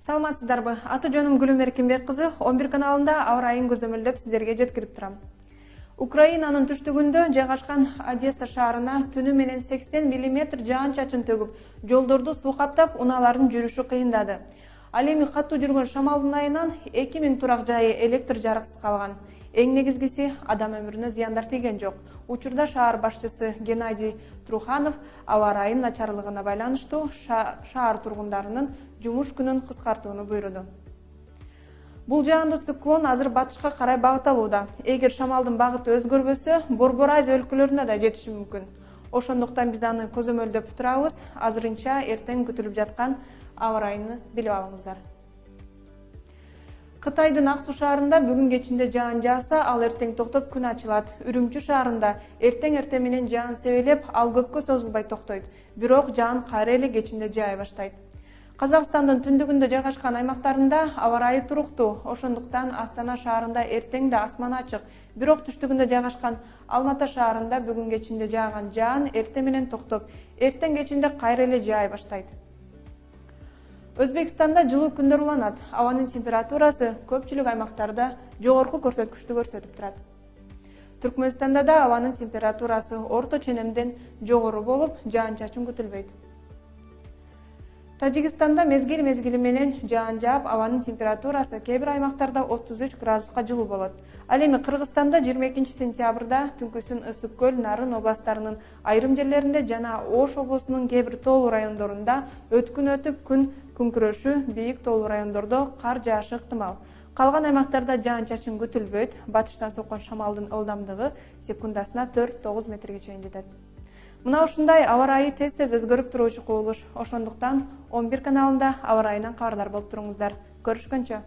Саламатсыздарбы? Аты жөнүм Гүлүм Эркинбек кызы. 11 каналында аба ырайын көзөмөлдөп сиздерге жеткирип турам. Украинанын түштүгүндө жайгашкан Одесса шаарына түнү менен 80 мм жаан-чачын төгүп, жолдорду суу каптап, унаалардын жүрүшү кыйындады. Ал эми катуу жүргөн шамалдын айынан 2000 турак жайы электр жарыксыз калган. Эң негизгиси, адам өмүрүнө зыяндар тийген жок. Учурда шаар башчысы Геннадий Труханов аба ырайынын начарлыгына байланыштуу шаар тургундарынын жумуш күнүн кыскартууну буйруду. Бул жаандык циклон азыр батышка карай багыт алууда. Эгер шамалдын багыты өзгөрбөсө, Борбор Азия өлкөлөрүнө да жетиши мүмкүн. Ошондуктан биз аны көзөмөлдөп турабыз. Азырынча эртең күтүлүп жаткан аба ырайыны билип алыңыздар. Кытайдын Ак Суу шаарында бүгүн кечинде жаан жааса, ал эртең токтоп күн ачылат. Үрүмчү шаарында эртең менен жаан себелеп, ал көпкө созулбай токтойт. Бирок жаан кайра эле кечинде жаай баштайт. Казакстандын түндүгүндө жайгашкан аймактарында аба ырайы туруктуу. Ошондуктан Астана шаарында эртең да асман ачык. Бирок түштүгүндө жайгашкан Алматы шаарында бүгүн кечинде жааган жаан эртең менен токтоп, эртең кечинде кайра эле жаай баштайт. Өзбекстанда жылуу күндөр уланат. Абанын температурасы көпчүлүк аймактарда жогорку көрсөткүчтү көрсөтүп турат. Түркмөнстанда да абанын температурасы орто ченемден жогору болуп, жаан-чачын күтүлбөйт. Тажикстанда мезгил менен жаан жаап, абанын температурасы кээ бир аймактарда 33 градуска жылуу болот. Ал эми Кыргызстанда 22 сентябрда түнкүсүн Ысык көл, Нарын областарынын айрым жерлеринде жана Ош облусунун кээ бир тоолуу райондорунда өткүн өтүп, күн күңкүрөшү, бийик тоолуу райондордо кар жаашы ыктымал. Калган аймактарда жаан-чачын күтүлбөйт. Батыштан соккон шамалдын ылдамдыгы секундасына 4-9 метрге чейин жетет. Мына ушундай аба ырайы тез өзгөрүп туруучу кубулуш. Ошондуктан 11 каналында аба ырайынан кабардар болуп туруңуздар. Көрүшкөнчө.